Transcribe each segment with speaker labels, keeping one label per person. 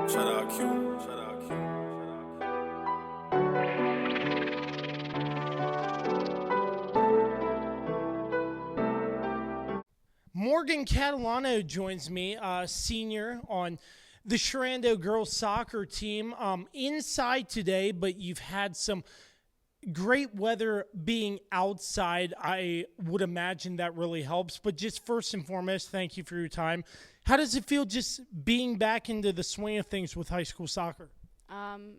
Speaker 1: Shout out Q. Shout out Q.
Speaker 2: Morgan Catalano joins me, senior on the Sherando girls soccer team. Inside today, but you've had some great weather being outside. I would imagine that really helps. But just first and foremost, thank you for your time. How does it feel just being back into the swing of things with high school soccer?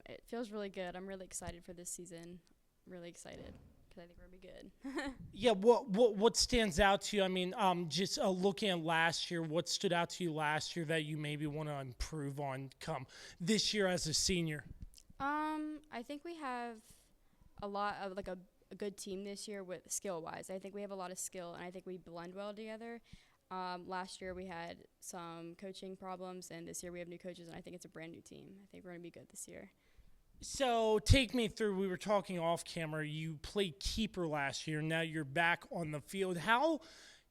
Speaker 3: It feels really good. I'm really excited for this season. Really excited because I think we're gonna be good.
Speaker 2: Yeah, what stands out to you? I mean, just looking at last year, what stood out to you last year that you maybe want to improve on come this year as a senior?
Speaker 3: I think we have a lot of a good team this year with skill wise. I think we have a lot of skill and I think we blend well together. Last year we had some coaching problems and this year we have new coaches and I think it's a brand new team. I think we're gonna be good this year.
Speaker 2: So take me through, we were talking off camera, you played keeper last year, now you're back on the field. How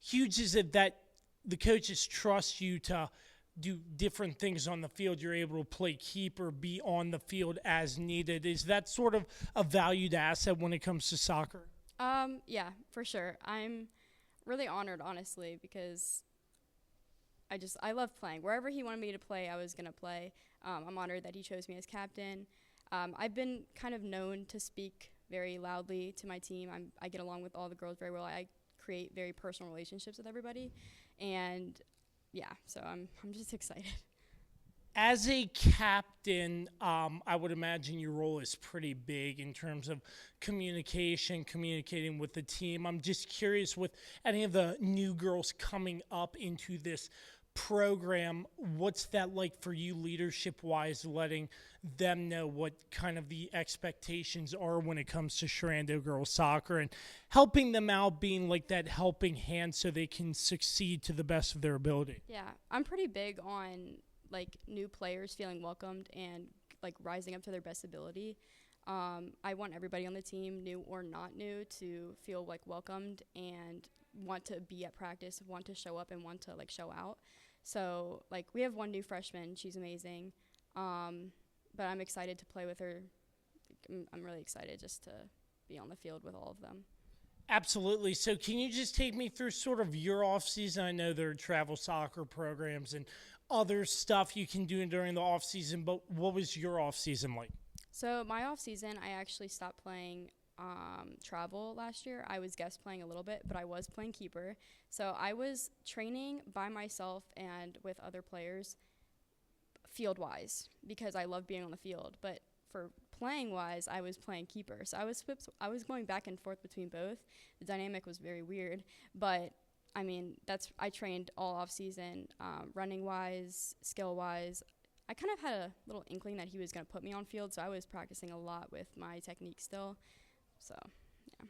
Speaker 2: huge is it that the coaches trust you to do different things on the field? You're able to play keeper, be on the field as needed. Is that sort of a valued asset when it comes to soccer?
Speaker 3: Yeah, for sure. I'm really honored, honestly, because I love playing. Wherever he wanted me to play, I was going to play. I'm honored that he chose me as captain. I've been kind of known to speak very loudly to my team. I get along with all the girls very well. I create very personal relationships with everybody. And, yeah, so I'm just excited.
Speaker 2: As a captain, I would imagine your role is pretty big in terms of communicating with the team. I'm just curious with any of the new girls coming up into this program, what's that like for you leadership-wise, letting them know what kind of the expectations are when it comes to Sherando girls soccer and helping them out, being like that helping hand so they can succeed to the best of their ability?
Speaker 3: Yeah, I'm pretty big on like new players feeling welcomed and like rising up to their best ability. I want everybody on the team, new or not new, to feel like welcomed and want to be at practice, want to show up and want to like show out. So like we have one new freshman, she's amazing. But I'm excited to play with her. I'm really excited just to be on the field with all of them.
Speaker 2: Absolutely. So can you just take me through sort of your off season? I know there are travel soccer programs and other stuff you can do during the off season, but what was your off season like?
Speaker 3: So my off season, I actually stopped playing travel last year. I was guest playing a little bit, but I was playing keeper. So I was training by myself and with other players field wise because I love being on the field. But for playing wise, I was playing keeper. So I was going back and forth between both. The dynamic was very weird, but I mean, I trained all off season, running wise, skill wise. I kind of had a little inkling that he was going to put me on field, so I was practicing a lot with my technique still. So, yeah.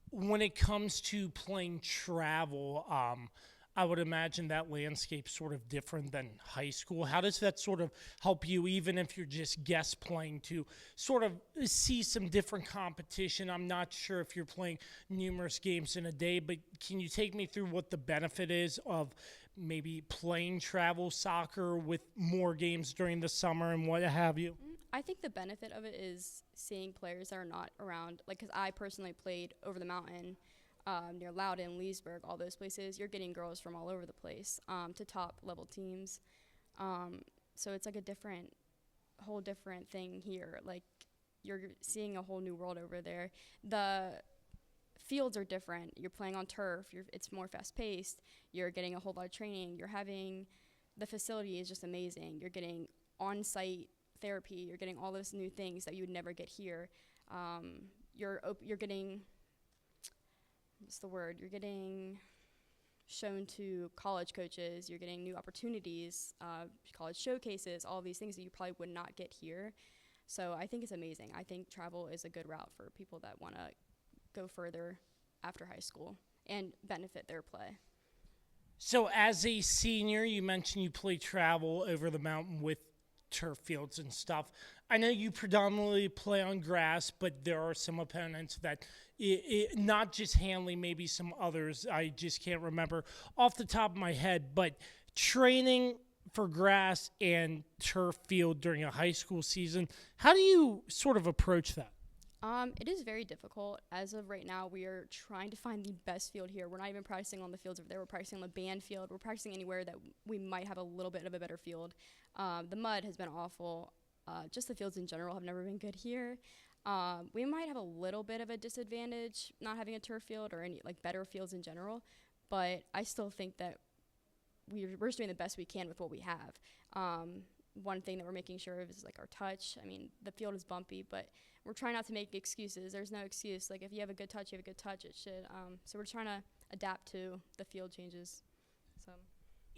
Speaker 2: When it comes to playing travel, I would imagine that landscape's sort of different than high school. How does that sort of help you, even if you're just guest playing, to sort of see some different competition? I'm not sure if you're playing numerous games in a day, but can you take me through what the benefit is of maybe playing travel soccer with more games during the summer and what have you?
Speaker 3: I think the benefit of it is seeing players that are not around. Like, because I personally played over the mountain near Loudon, Leesburg, all those places. You're getting girls from all over the place to top level teams. So it's like whole different thing here. Like, you're seeing a whole new world over there. The fields are different. You're playing on turf. It's more fast paced. You're getting a whole lot of training. The facility is just amazing. You're getting on-site therapy. You're getting all those new things that you would never get here. You're getting, what's the word? You're getting shown to college coaches. You're getting new opportunities, college showcases, all these things that you probably would not get here. So I think it's amazing. I think travel is a good route for people that want to go further after high school and benefit their play.
Speaker 2: So as a senior, you mentioned you play travel over the mountain with turf fields and stuff. I know you predominantly play on grass, but there are some opponents that, not just Hanley, maybe some others, I just can't remember off the top of my head, but training for grass and turf field during a high school season. How do you sort of approach that?
Speaker 3: It is very difficult. As of right now, we are trying to find the best field here. We're not even practicing on the fields over there. We're practicing on the band field. We're practicing anywhere that we might have a little bit of a better field. The mud has been awful. Just the fields in general have never been good here. We might have a little bit of a disadvantage not having a turf field or any like better fields in general, but I still think that we're just doing the best we can with what we have. One thing that we're making sure of is like our touch. I mean, the field is bumpy, but we're trying not to make excuses. There's no excuse. Like if you have a good touch, you have a good touch. It should. So we're trying to adapt to the field changes. So.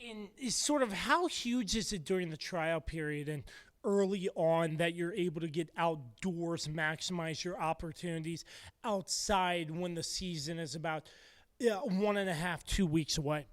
Speaker 2: And is sort of how huge is it during the tryout period and early on that you're able to get outdoors, maximize your opportunities outside when the season is about 1.5, 2 weeks away?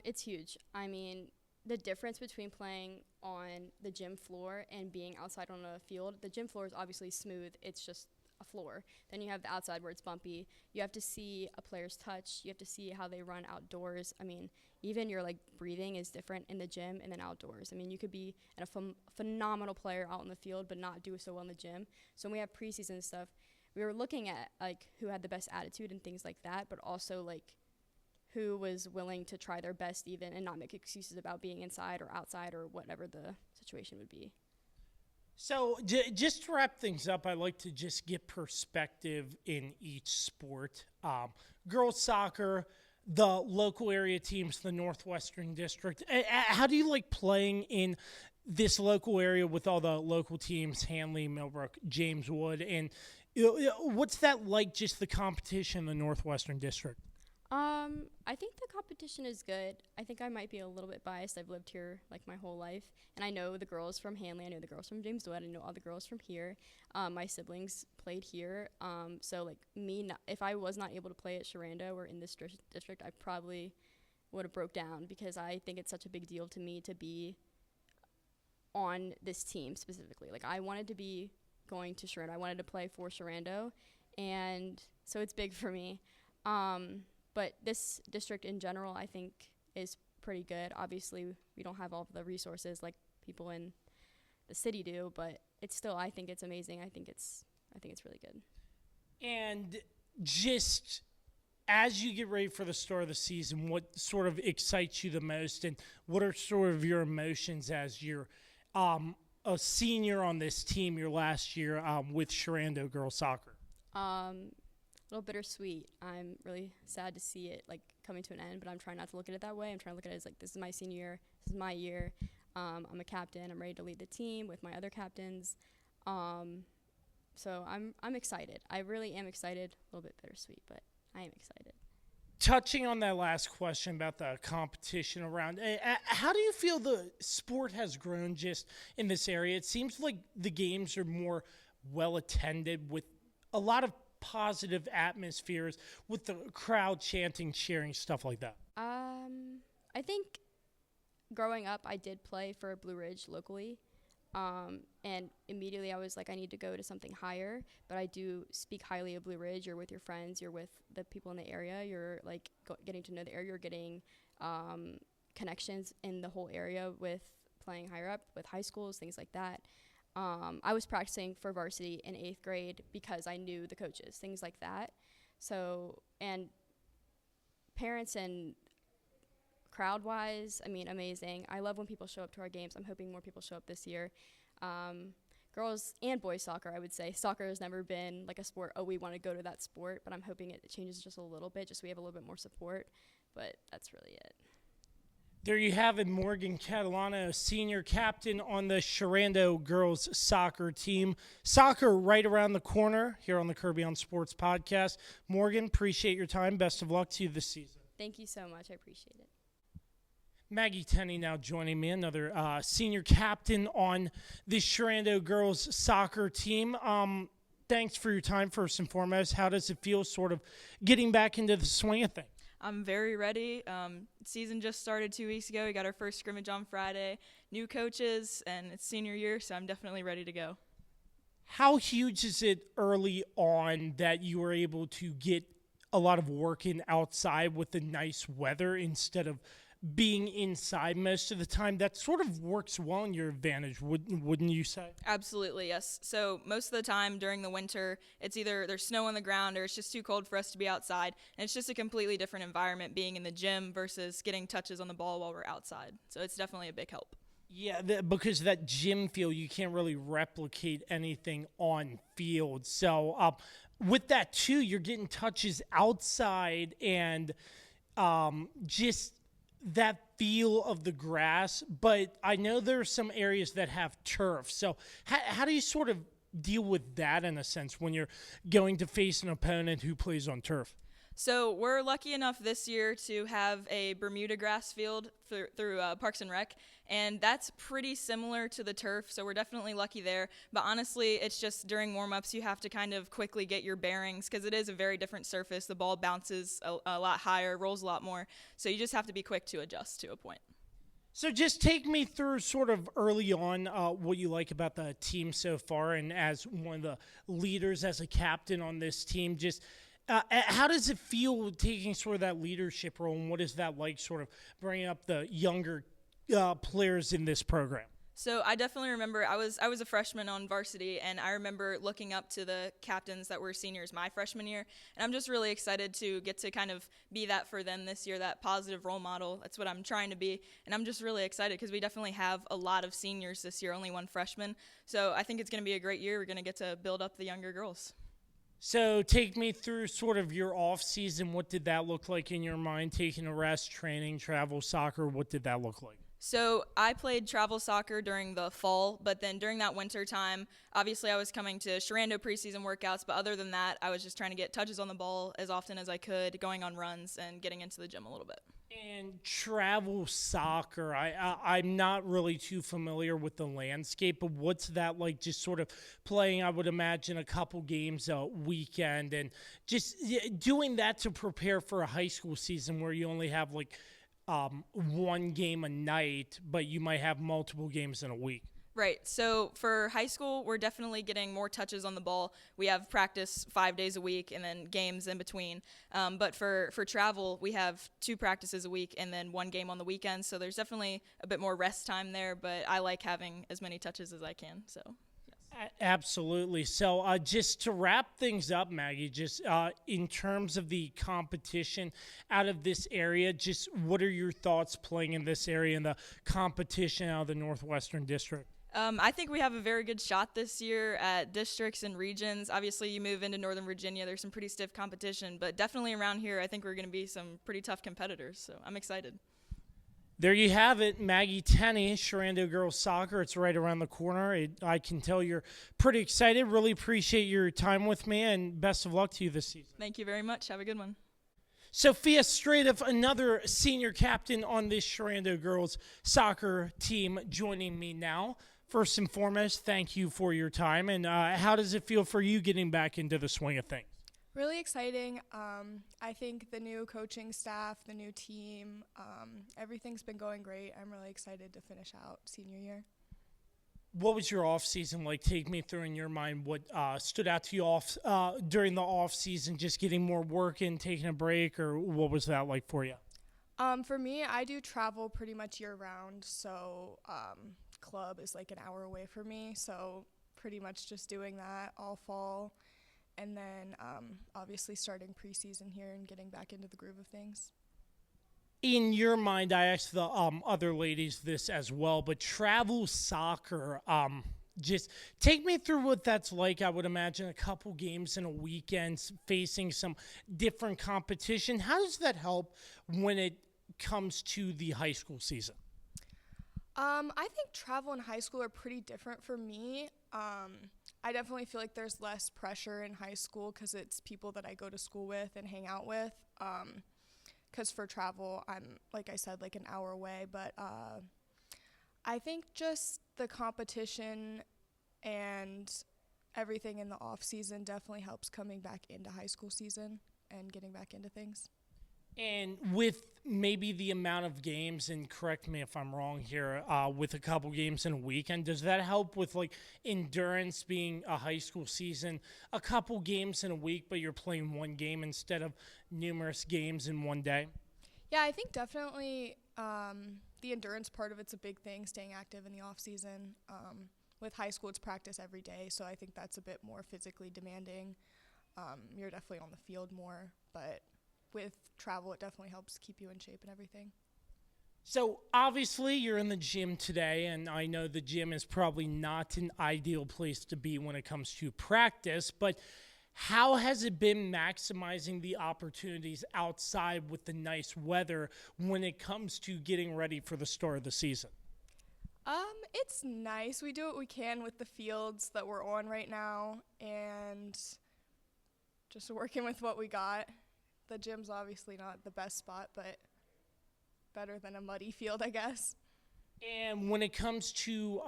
Speaker 3: It's huge. I mean, the difference between playing on the gym floor and being outside on a field, the gym floor is obviously smooth. It's just a floor. Then you have the outside where it's bumpy. You have to see a player's touch. You have to see how they run outdoors. I mean, even your like breathing is different in the gym and then outdoors. I mean, you could be a phenomenal player out in the field but not do so well in the gym. So when we have preseason stuff, we were looking at like who had the best attitude and things like that, but also like who was willing to try their best even and not make excuses about being inside or outside or whatever the situation would be.
Speaker 2: So just to wrap things up, I like to just get perspective in each sport. Girls soccer, the local area teams, the Northwestern District. How do you like playing in this local area with all the local teams, Hanley, Millbrook, James Wood? And what's that like, just the competition in the Northwestern District?
Speaker 3: I think the competition is good. I think I might be a little bit biased. I've lived here like my whole life, and I know the girls from Hanley. I know the girls from James Wood. I know all the girls from here. My siblings played here. So like if I was not able to play at Sherando or in this district, I probably would have broke down because I think it's such a big deal to me to be on this team specifically. Like I wanted to be going to Sherando. I wanted to play for Sherando, and so it's big for me. But this district in general, I think, is pretty good. Obviously, we don't have all of the resources like people in the city do, but it's still, I think it's amazing. I think it's really good.
Speaker 2: And just as you get ready for the start of the season, what sort of excites you the most, and what are sort of your emotions as you're a senior on this team, your last year with Sherando girls soccer?
Speaker 3: A little bittersweet. I'm really sad to see it like coming to an end, but I'm trying not to look at it that way. I'm trying to look at it as like, this is my senior year, this is my year. I'm a captain. I'm ready to lead the team with my other captains. So I'm excited. I really am excited. A little bit bittersweet, but I am excited.
Speaker 2: Touching on that last question about the competition around, how do you feel the sport has grown just in this area? It seems like the games are more well attended with a lot of positive atmospheres with the crowd chanting, cheering, stuff like that.
Speaker 3: I think growing up, I did play for Blue Ridge locally, and immediately I was like, I need to go to something higher, but I do speak highly of Blue Ridge. You're with your friends, you're with the people in the area, you're like getting to know the area, you're getting connections in the whole area with playing higher up with high schools, things like that. I was practicing for varsity in 8th grade because I knew the coaches, things like that. So, and parents and crowd-wise, I mean, amazing. I love when people show up to our games. I'm hoping more people show up this year. Girls and boys soccer, I would say. Soccer has never been like a sport, we want to go to that sport, but I'm hoping it changes just a little bit, just so we have a little bit more support. But that's really it.
Speaker 2: There you have it, Morgan Catalano, senior captain on the Sherando girls soccer team. Soccer right around the corner here on the Kirby on Sports podcast. Morgan, appreciate your time. Best of luck to you this season.
Speaker 3: Thank you so much. I appreciate it.
Speaker 2: Maggie Tenney now joining me, another senior captain on the Sherando girls soccer team. Thanks for your time, first and foremost. How does it feel sort of getting back into the swing of things?
Speaker 4: I'm very ready. Season just started 2 weeks ago. We got our first scrimmage on Friday. New coaches, and it's senior year, so I'm definitely ready to go.
Speaker 2: How huge is it early on that you were able to get a lot of work in outside with the nice weather instead of being inside most of the time, that sort of works well in your advantage, wouldn't you say?
Speaker 4: Absolutely, yes. So most of the time during the winter, it's either there's snow on the ground or it's just too cold for us to be outside. And it's just a completely different environment being in the gym versus getting touches on the ball while we're outside. So it's definitely a big help.
Speaker 2: Yeah, because that gym feel, you can't really replicate anything on field. So with that, too, you're getting touches outside and just that feel of the grass, but I know there are some areas that have turf. So how do you sort of deal with that in a sense when you're going to face an opponent who plays on turf?
Speaker 4: So we're lucky enough this year to have a Bermuda grass field through Parks and Rec, and that's pretty similar to the turf, so we're definitely lucky there. But honestly, it's just during warm-ups you have to kind of quickly get your bearings because it is a very different surface. The ball bounces a lot higher, rolls a lot more, so you just have to be quick to adjust to a point.
Speaker 2: So just take me through sort of early on what you like about the team so far, and as one of the leaders, as a captain on this team, just how does it feel taking sort of that leadership role, and what is that like sort of bringing up the younger players in this program?
Speaker 4: So I definitely remember I was a freshman on varsity, and I remember looking up to the captains that were seniors my freshman year, and I'm just really excited to get to kind of be that for them this year, that positive role model. That's what I'm trying to be, and I'm just really excited because we definitely have a lot of seniors this year, only one freshman. So I think it's going to be a great year. We're going to get to build up the younger girls.
Speaker 2: So take me through sort of your off season. What did that look like in your mind? Taking a rest, training, travel soccer. What did that look like?
Speaker 4: So I played travel soccer during the fall, but then during that winter time, obviously I was coming to Sherando preseason workouts, but other than that, I was just trying to get touches on the ball as often as I could, going on runs and getting into the gym a little bit.
Speaker 2: And travel soccer, I'm not really too familiar with the landscape, but what's that like, just sort of playing, I would imagine, a couple games a weekend and just doing that to prepare for a high school season where you only have like one game a night, but you might have multiple games in a week.
Speaker 4: Right. So for high school, we're definitely getting more touches on the ball. We have practice 5 days a week and then games in between. But for travel, we have 2 practices a week and then 1 game on the weekend. So there's definitely a bit more rest time there, but I like having as many touches as I can. So.
Speaker 2: Absolutely. So just to wrap things up, Maggie, just in terms of the competition out of this area, just what are your thoughts playing in this area and the competition out of the Northwestern District?
Speaker 4: I think we have a very good shot this year at districts and regions. Obviously, you move into Northern Virginia, there's some pretty stiff competition, but definitely around here, I think we're going to be some pretty tough competitors, so I'm excited.
Speaker 2: There you have it, Maggie Tenney, Sherando Girls Soccer. It's right around the corner. I can tell you're pretty excited. Really appreciate your time with me, and best of luck to you this season.
Speaker 4: Thank you very much. Have a good one.
Speaker 2: Sophia Straightiff, another senior captain on this Sherando Girls Soccer team, joining me now. First and foremost, thank you for your time. And how does it feel for you getting back into the swing of things?
Speaker 5: Really exciting. I think the new coaching staff, the new team, everything's been going great. I'm really excited to finish out senior year.
Speaker 2: What was your off season like? Take me through in your mind what stood out to you during the off season, just getting more work in, taking a break, or what was that like for you?
Speaker 5: For me, I do travel pretty much year round, so club is like an hour away from me, so pretty much just doing that all fall. And then obviously starting preseason here and getting back into the groove of things.
Speaker 2: In your mind, I asked the other ladies this as well, but travel soccer, just take me through what that's like. I would imagine a couple games in a weekend, facing some different competition. How does that help when it comes to the high school season?
Speaker 5: I think travel in high school are pretty different for me. I definitely feel like there's less pressure in high school because it's people that I go to school with and hang out with. Because for travel, I'm, like I said, like an hour away. But I think just the competition and everything in the off season definitely helps coming back into high school season and getting back into things.
Speaker 2: And with maybe the amount of games, and correct me if I'm wrong here, with a couple games in a weekend, does that help with like endurance being a high school season, a couple games in a week, but you're playing one game instead of numerous games in one day?
Speaker 5: Yeah, I think definitely The endurance part of it's a big thing, staying active in the off season. With high school, it's practice every day, so I think that's a bit more physically demanding. You're definitely on the field more, but with travel, it definitely helps keep you in shape and everything.
Speaker 2: So obviously you're in the gym today, and I know the gym is probably not an ideal place to be when it comes to practice, but how has it been maximizing the opportunities outside with the nice weather when it comes to getting ready for the start of the season?
Speaker 5: It's nice. We do what we can with the fields that we're on right now and just working with what we got. The gym's obviously not the best spot, but better than a muddy field, I guess.
Speaker 2: And when it comes to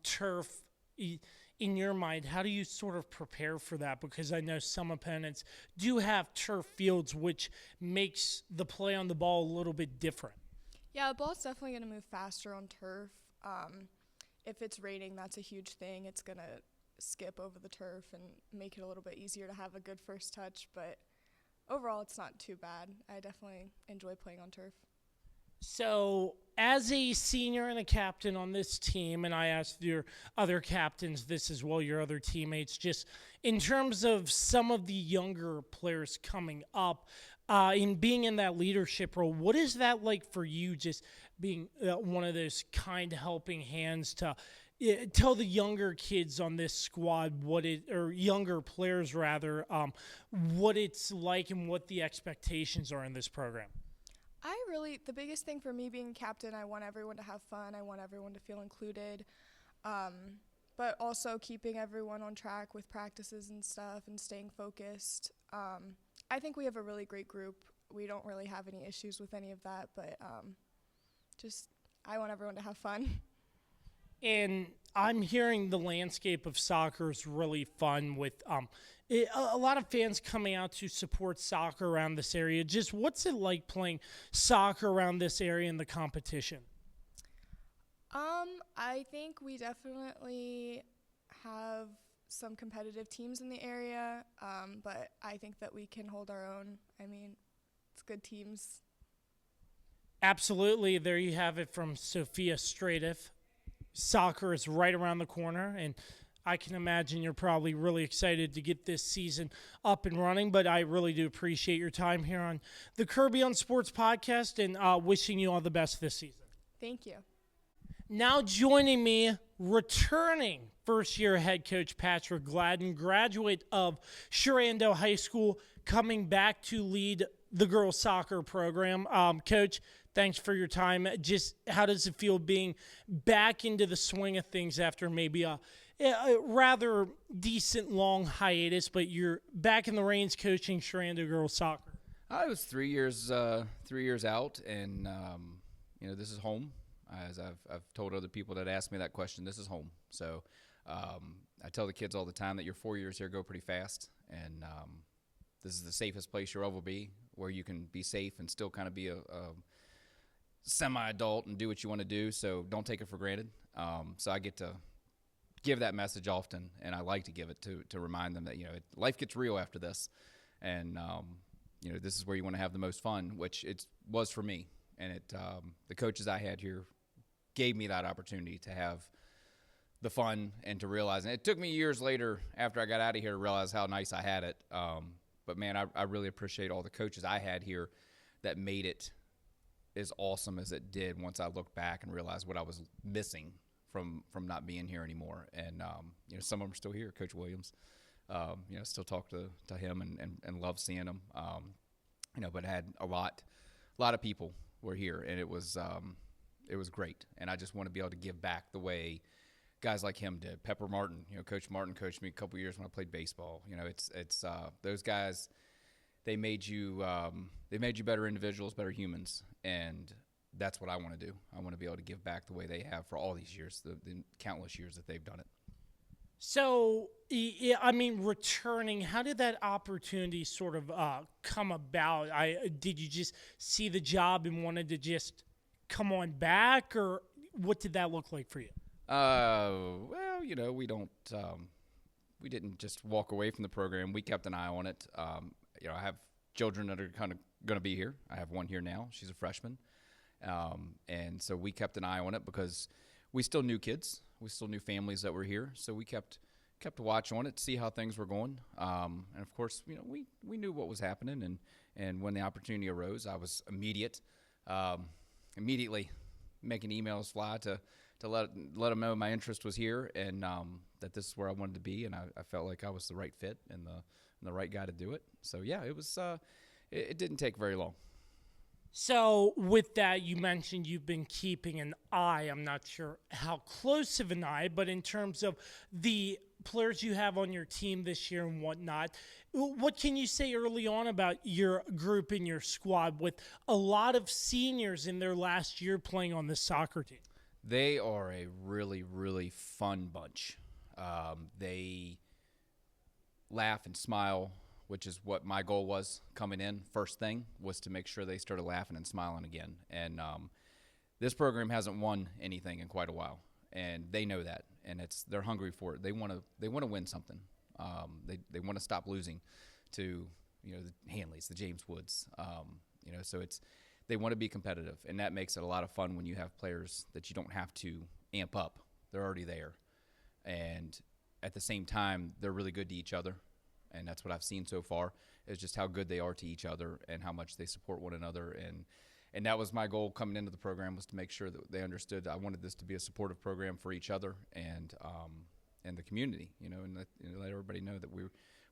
Speaker 2: turf, in your mind, how do you sort of prepare for that? Because I know some opponents do have turf fields, which makes the play on the ball a little bit different.
Speaker 5: Yeah, the ball's definitely going to move faster on turf. If it's raining, that's a huge thing. It's going to skip over the turf and make it a little bit easier to have a good first touch. But overall, it's not too bad. I definitely enjoy playing on turf.
Speaker 2: So, as a senior and a captain on this team, and I asked your other captains this as well, your other teammates, just in terms of some of the younger players coming up, in being in that leadership role, what is that like for you, just being one of those kind helping hands to tell the younger kids on this squad or younger players rather, what it's like and what the expectations are in this program?
Speaker 5: The biggest thing for me being captain, I want everyone to have fun. I want everyone to feel included, but also keeping everyone on track with practices and stuff and staying focused. I think we have a really great group. We don't really have any issues with any of that, but I want everyone to have fun.
Speaker 2: And I'm hearing the landscape of soccer is really fun with a lot of fans coming out to support soccer around this area. Just what's it like playing soccer around this area in the competition?
Speaker 5: I think we definitely have some competitive teams in the area, but I think that we can hold our own. I mean, it's good teams.
Speaker 2: Absolutely. There you have it from Sophia Straightiff. Soccer is right around the corner, and I can imagine you're probably really excited to get this season up and running, but I really do appreciate your time here on the Kirby on Sports podcast and wishing you all the best this season.
Speaker 5: Thank you.
Speaker 2: Now joining me, returning first-year head coach Patrick Gladden, graduate of Sherando High School, coming back to lead the girls soccer program. Coach, thanks for your time. Just how does it feel being back into the swing of things after maybe a rather decent long hiatus, but you're back in the reins coaching Sherando girls soccer?
Speaker 6: I was 3 years out, and this is home. As I've told other people that ask me that question, this is home. So I tell the kids all the time that your 4 years here go pretty fast, and this is the safest place you'll ever be, where you can be safe and still kind of be a semi-adult and do what you want to do. So don't take it for granted. So I get to give that message often, and I like to give it to remind them that life gets real after this, and this is where you want to have the most fun, which it was for me. And the coaches I had here gave me that opportunity to have the fun and to realize. And it took me years later after I got out of here to realize how nice I had it. But, man, I really appreciate all the coaches I had here that made it as awesome as it did once I looked back and realized what I was missing from not being here anymore. And, some of them are still here. Coach Williams, still talk to him and love seeing him. But I had a lot of people were here, and it was great. And I just want to be able to give back the way guys like him did. Pepper Martin, Coach Martin coached me a couple years when I played baseball. It's those guys. They made you better individuals, better humans, and that's what I want to do. I want to be able to give back the way they have for all these years, the countless years that they've done it.
Speaker 2: So, returning, how did that opportunity sort of come about? Did you just see the job and wanted to just come on back, or what did that look like for you?
Speaker 6: We didn't just walk away from the program. We kept an eye on it. I have children that are kind of going to be here. I have one here now. She's a freshman. And so we kept an eye on it because we still knew kids. We still knew families that were here. So we kept a watch on it to see how things were going. And, of course, we knew what was happening. And when the opportunity arose, I was immediately making emails fly to let them know my interest was here and that this is where I wanted to be. And I felt like I was the right fit and the right guy to do it. So, yeah, it was it didn't take very long.
Speaker 2: So with that, you mentioned you've been keeping an eye. I'm not sure how close of an eye, but in terms of the players you have on your team this year and whatnot, what can you say early on about your group and your squad with a lot of seniors in their last year playing on the soccer team?
Speaker 6: They are a really, really fun bunch. They laugh and smile, which is what my goal was coming in. First thing was to make sure they started laughing and smiling again. And this program hasn't won anything in quite a while, and they know that. And they're hungry for it. They want to win something. They want to stop losing to the Hanleys, the James Woods. So they want to be competitive, and that makes it a lot of fun when you have players that you don't have to amp up. They're already there, and at the same time, they're really good to each other. And that's what I've seen so far is just how good they are to each other and how much they support one another. And that was my goal coming into the program, was to make sure that they understood I wanted this to be a supportive program for each other and the community, and let everybody know that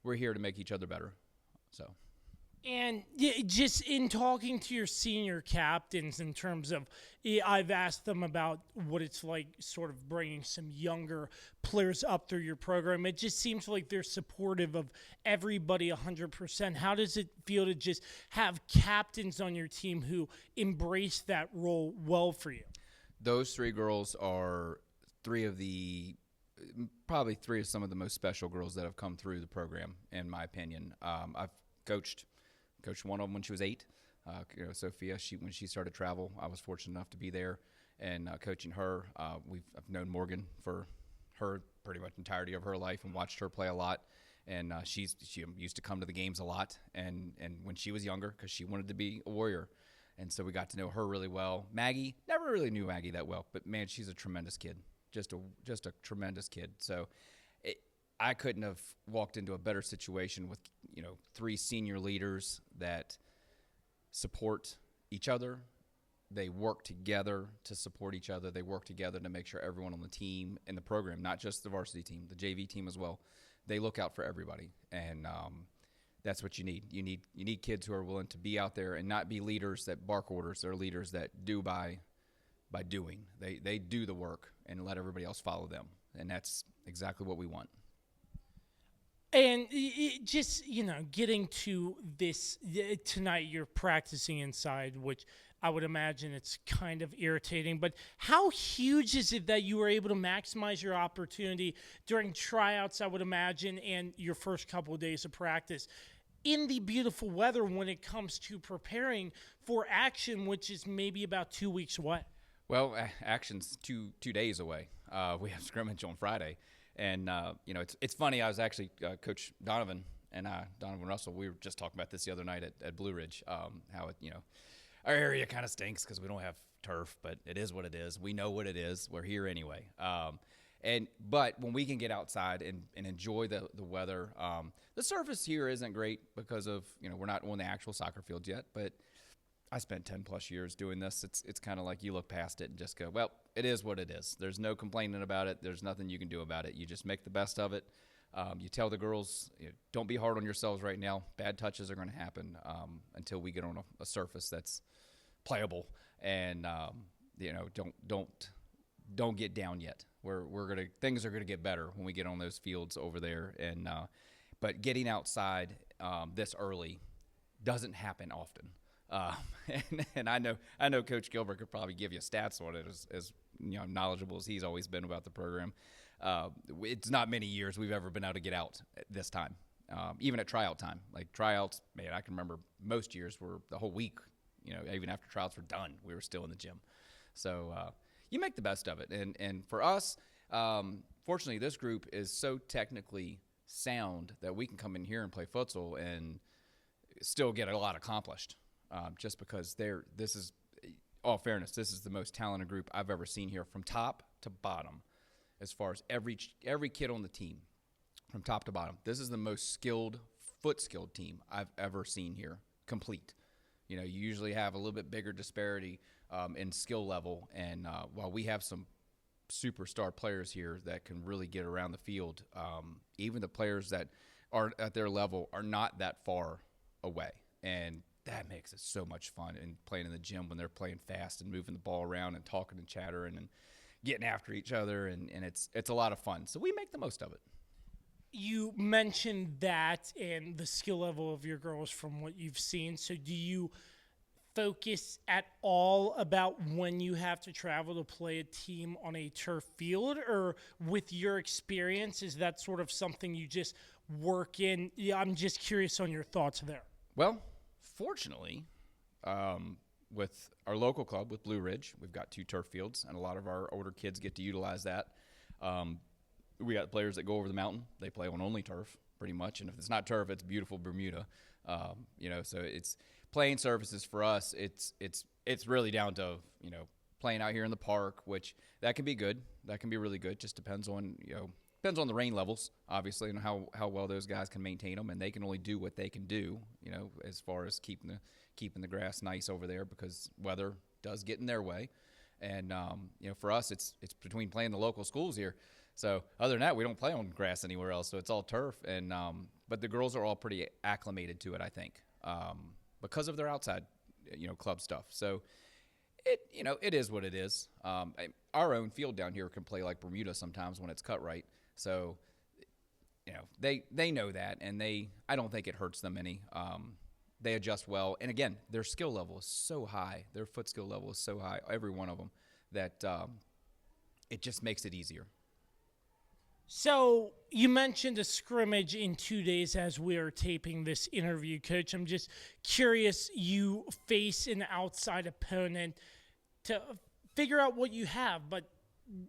Speaker 6: we're here to make each other better. So.
Speaker 2: And just in talking to your senior captains in terms of, I've asked them about what it's like sort of bringing some younger players up through your program. It just seems like they're supportive of everybody 100%. How does it feel to just have captains on your team who embrace that role well for you?
Speaker 6: Those three girls are probably three of some of the most special girls that have come through the program, in my opinion. I've coached one of them when she was 8. Sophia, when she started travel, I was fortunate enough to be there and coaching her. I've known Morgan for her pretty much entirety of her life and watched her play a lot. And she used to come to the games a lot. And when she was younger, because she wanted to be a Warrior. And so we got to know her really well. Maggie, never really knew Maggie that well, but man, she's a tremendous kid, just a tremendous kid. So I couldn't have walked into a better situation with, 3 senior leaders that support each other. They work together to support each other. They work together to make sure everyone on the team and the program, not just the varsity team, the JV team as well, they look out for everybody. And that's what you need. You need kids who are willing to be out there and not be leaders that bark orders. They're leaders that do by doing. They do the work and let everybody else follow them. And that's exactly what we want.
Speaker 2: And just, getting to this tonight, you're practicing inside, which I would imagine it's kind of irritating. But how huge is it that you were able to maximize your opportunity during tryouts, I would imagine, and your first couple of days of practice in the beautiful weather when it comes to preparing for action, which is maybe about 2 weeks away?
Speaker 6: Well, action's two days away. We have scrimmage on Friday. And, it's funny. I was actually Coach Donovan and Donovan Russell, we were just talking about this the other night at Blue Ridge, how, our area kind of stinks because we don't have turf, but it is what it is. We know what it is. We're here anyway. But when we can get outside and enjoy the weather, the surface here isn't great because of, we're not on the actual soccer fields yet, but I spent 10-plus years doing this. It's kind of like you look past it and just go, well, it is what it is. There's no complaining about it. There's nothing you can do about it. You just make the best of it. You tell the girls, don't be hard on yourselves right now. Bad touches are going to happen until we get on a surface that's playable. And, don't get down yet. Things are gonna get better when we get on those fields over there. And but getting outside this early doesn't happen often. And I know Coach Gilbert could probably give you stats on it as knowledgeable as he's always been about the program. It's not many years we've ever been able to get out at this time, even at tryout time. Like tryouts, man, I can remember most years were the whole week. Even after tryouts were done, we were still in the gym. So you make the best of it. And for us, fortunately, this group is so technically sound that we can come in here and play futsal and still get a lot accomplished. Just because this is all fairness, this is the most talented group I've ever seen here from top to bottom, as far as every kid on the team, from top to bottom. This is the most skilled, foot-skilled team I've ever seen here, complete. You usually have a little bit bigger disparity in skill level, and while we have some superstar players here that can really get around the field, even the players that are at their level are not that far away, and that makes it so much fun. And playing in the gym when they're playing fast and moving the ball around and talking and chattering and getting after each other, and it's a lot of fun. So we make the most of it.
Speaker 2: You mentioned that and the skill level of your girls from what you've seen. So do you focus at all about when you have to travel to play a team on a turf field, or with your experience, is that sort of something you just work in? Yeah, I'm just curious on your thoughts there.
Speaker 6: Well, fortunately, with our local club, with Blue Ridge, we've got 2 turf fields, and a lot of our older kids get to utilize that. We got players that go over the mountain. They play on only turf, pretty much, and if it's not turf, it's beautiful Bermuda. So it's playing surfaces for us. It's really down to playing out here in the park, which that can be good. That can be really good. Just depends on the rain levels, obviously, and how well those guys can maintain them, and they can only do what they can do, as far as keeping the grass nice over there, because weather does get in their way. And for us, it's between playing the local schools here. So other than that, we don't play on grass anywhere else, so it's all turf. And but the girls are all pretty acclimated to it, I think, because of their outside, club stuff. So it is what it is. Our own field down here can play like Bermuda sometimes when it's cut right. So they know that, and I don't think it hurts them any. They adjust well, and again, their skill level is so high. Their foot skill level is so high, every one of them, that it just makes it easier.
Speaker 2: So you mentioned a scrimmage in 2 days as we are taping this interview, Coach. I'm just curious, you face an outside opponent to figure out what you have, but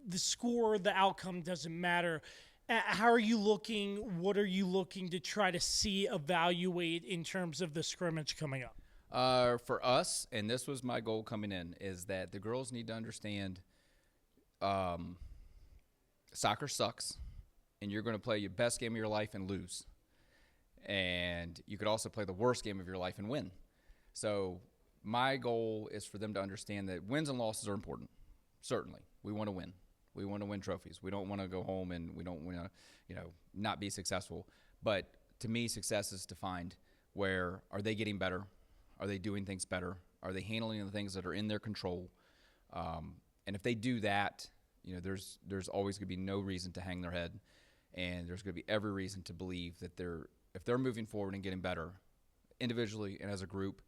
Speaker 2: the score, the outcome doesn't matter. How are you looking? What are you looking to try to see, evaluate in terms of the scrimmage coming up?
Speaker 6: For us, and this was my goal coming in, is that the girls need to understand soccer sucks, and you're going to play your best game of your life and lose. And you could also play the worst game of your life and win. So my goal is for them to understand that wins and losses are important. Certainly. We want to win. We want to win trophies. We don't want to go home and we don't want to, not be successful. But to me, success is defined where are they getting better? Are they doing things better? Are they handling the things that are in their control? And if they do that, there's always going to be no reason to hang their head. And there's going to be every reason to believe that if they're moving forward and getting better individually and as a group,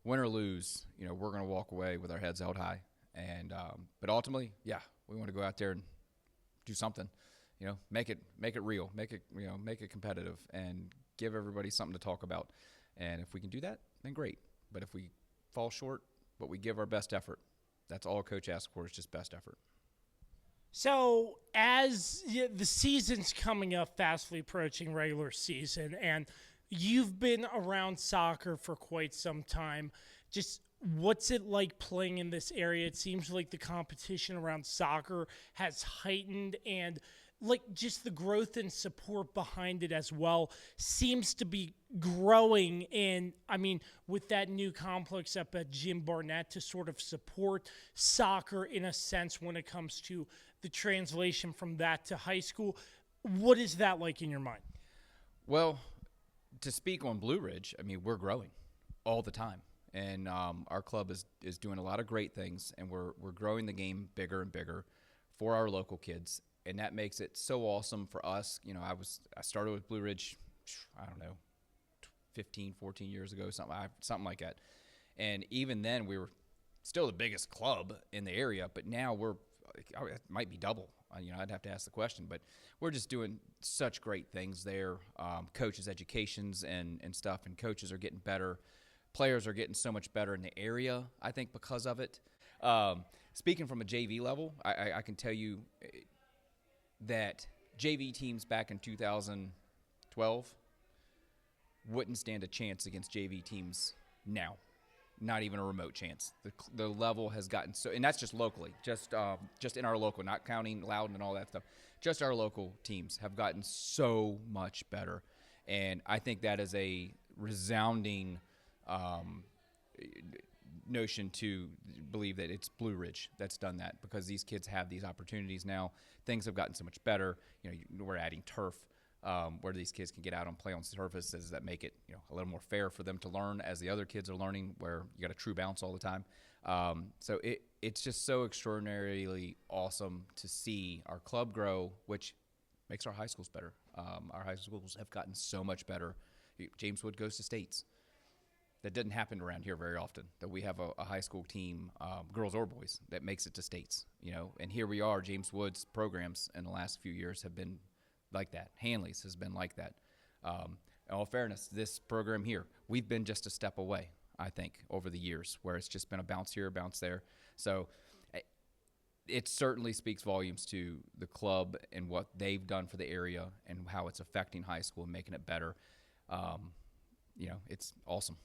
Speaker 6: win or lose, we're going to walk away with our heads held high. And but ultimately, we want to go out there and do something, make it real, make it competitive, and give everybody something to talk about. And if we can do that, then great. But if we fall short, but we give our best effort, that's all a coach asks for, is just best effort.
Speaker 2: So as the season's coming up, fastly approaching regular season, and you've been around soccer for quite some time, just what's it like playing in this area? It seems like the competition around soccer has heightened, and just the growth and support behind it as well seems to be growing. And with that new complex up at Jim Barnett to sort of support soccer in a sense when it comes to the translation from that to high school, what is that like in your mind?
Speaker 6: Well, to speak on Blue Ridge, we're growing all the time. And our club is doing a lot of great things, and we're growing the game bigger and bigger for our local kids, and that makes it so awesome for us. I started with Blue Ridge, 15, 14 years ago, something like that. And even then, we were still the biggest club in the area, but now it might be double. I'd have to ask the question, but we're just doing such great things there. Coaches' educations and stuff, and coaches are getting better. Players are getting so much better in the area, I think, because of it. Speaking from a JV level, I can tell you that JV teams back in 2012 wouldn't stand a chance against JV teams now. not even a remote chance. The level has gotten so, and that's just locally, just in our local, not counting Loudon and all that stuff. Just our local teams have gotten so much better, and I think that is a resounding notion to believe that it's Blue Ridge that's done that, because these kids have these opportunities now. Things have gotten so much better. We're adding turf, where these kids can get out and play on surfaces that make it a little more fair for them to learn as the other kids are learning, where you got a true bounce all the time. So it's just so extraordinarily awesome to see our club grow, which makes our high schools better. Our high schools have gotten so much better. James Wood goes to states. That doesn't happen around here very often, that we have a high school team, girls or boys, that makes it to states. And here we are. James Wood's programs in the last few years have been like that. Hanley's has been like that. In all fairness, this program here, we've been just a step away, I think, over the years, where it's just been a bounce here, a bounce there. So it certainly speaks volumes to the club and what they've done for the area and how it's affecting high school and making it better. It's awesome.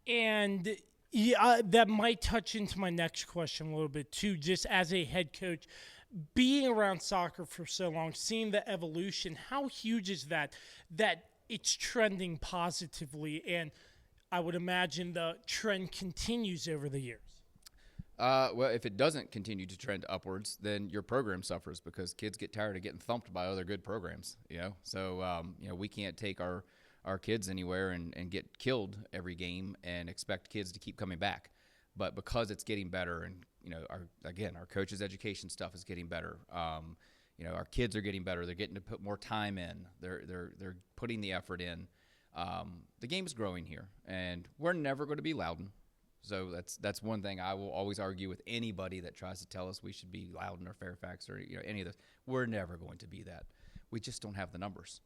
Speaker 2: And that might touch into my next question a little bit too, just as a head coach, being around soccer for so long, seeing the evolution, how huge is that it's trending positively, and I would imagine the trend continues over the years?
Speaker 6: Well, if it doesn't continue to trend upwards, then your program suffers, because kids get tired of getting thumped by other good programs, So, we can't take our kids anywhere and get killed every game and expect kids to keep coming back. But because it's getting better, and our coaches' education stuff is getting better. Our kids are getting better. They're getting to put more time in. They're putting the effort in. The game is growing here, and we're never going to be Loudon. So that's one thing I will always argue with anybody that tries to tell us we should be Loudon or Fairfax or any of this. We're never going to be that. We just don't have the numbers.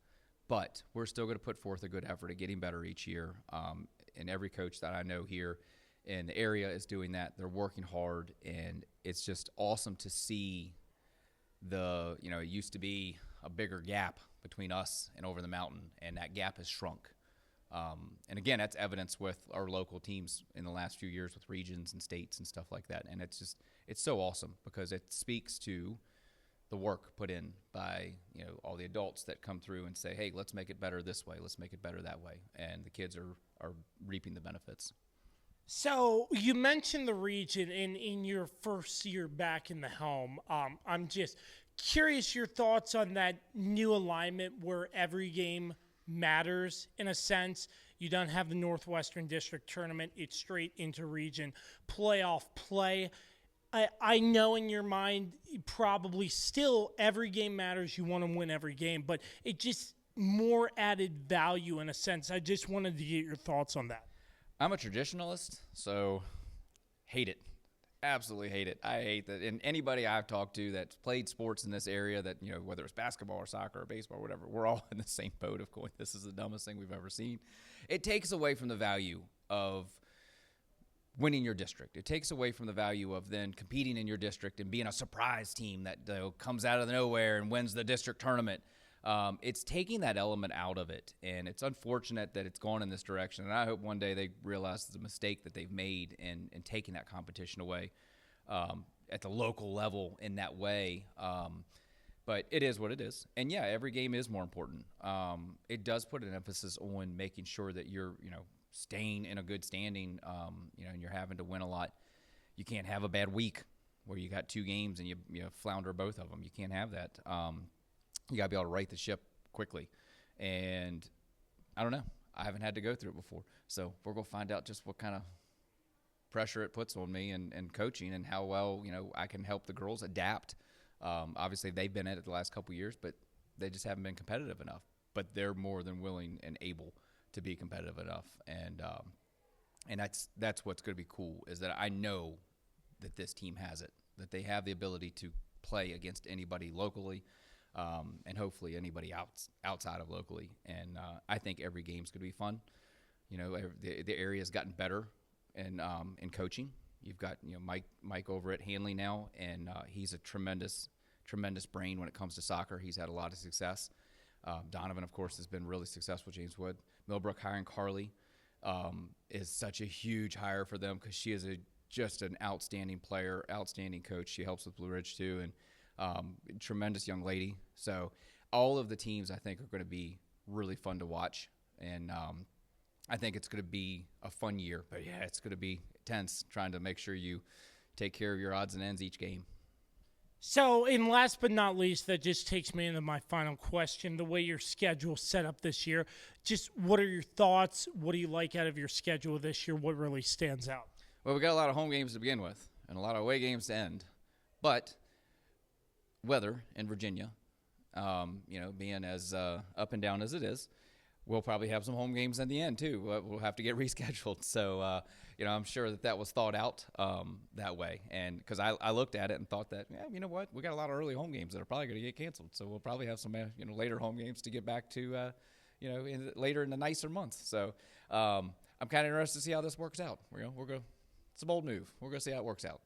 Speaker 6: But we're still going to put forth a good effort at getting better each year. And every coach that I know here in the area is doing that. They're working hard, and it's just awesome to see it used to be a bigger gap between us and over the mountain, and that gap has shrunk. And again, that's evidence with our local teams in the last few years with regions and states and stuff like that. And it's so awesome, because it speaks to the work put in by all the adults that come through and say, hey, let's make it better this way, let's make it better that way, and the kids are reaping the benefits.
Speaker 2: So you mentioned the region in your first year back in the helm. I'm just curious your thoughts on that new alignment where every game matters in a sense. You don't have the Northwestern District Tournament. It's straight into region playoff play. I know in your mind probably still every game matters. You want to win every game, but it just more added value in a sense. I just wanted to get your thoughts on that.
Speaker 6: I'm a traditionalist, so hate it. Absolutely hate it. I hate that. And anybody I've talked to that's played sports in this area, that whether it's basketball or soccer or baseball or whatever, we're all in the same boat of going, this is the dumbest thing we've ever seen. It takes away from the value of winning your district. It takes away from the value of then competing in your district and being a surprise team that comes out of nowhere and wins the district tournament. It's taking that element out of it, and it's unfortunate that it's gone in this direction. And I hope one day they realize it's a mistake that they've made in taking that competition away at the local level in that way. But it is what it is. And, yeah, every game is more important. It does put an emphasis on making sure that you're, staying in a good standing, and you're having to win a lot. You can't have a bad week where you got two games and you flounder both of them. You can't have that. You got to be able to right the ship quickly. And I don't know. I haven't had to go through it before. So we're going to find out just what kind of pressure it puts on me and coaching, and how well, I can help the girls adapt. Obviously, they've been at it the last couple of years, but they just haven't been competitive enough. But they're more than willing and able to be competitive enough. And that's what's going to be cool, is that I know that this team has it, that they have the ability to play against anybody locally, and hopefully anybody outside of locally. And I think every game's going to be fun. The area's gotten better in coaching. You've got Mike over at Hanley now, and he's a tremendous brain when it comes to soccer. He's had a lot of success. Donovan, of course, has been really successful. James Wood, Millbrook hiring Carly. is such a huge hire for them because she is just an outstanding player, outstanding coach. She helps with Blue Ridge too, and tremendous young lady. So all of the teams I think are going to be really fun to watch, and I think it's going to be a fun year. But yeah, it's going to be tense trying to make sure you take care of your odds and ends each game.
Speaker 2: So, and last but not least, that just takes me into my final question. The way your schedule's set up this year, just what are your thoughts? What do you like out of your schedule this year? What really stands out?
Speaker 6: Well, we got a lot of home games to begin with and a lot of away games to end. But weather in Virginia, being as up and down as it is, we'll probably have some home games in the end too. We'll have to get rescheduled. So, I'm sure that was thought out that way. And because I looked at it and thought that, you know what, we got a lot of early home games that are probably going to get canceled. So we'll probably have some, later home games to get back to, later in the nicer months. So I'm kind of interested to see how this works out. It's a bold move. We're going to see how it works out.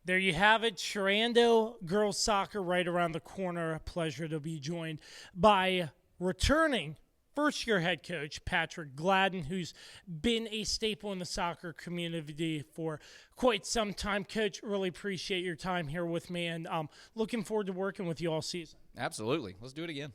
Speaker 2: There you have it, Sherando girls soccer right around the corner. A pleasure to be joined by returning first-year head coach Patrick Gladden, who's been a staple in the soccer community for quite some time. Coach, really appreciate your time here with me, and looking forward to working with you all season.
Speaker 6: Absolutely. Let's do it again.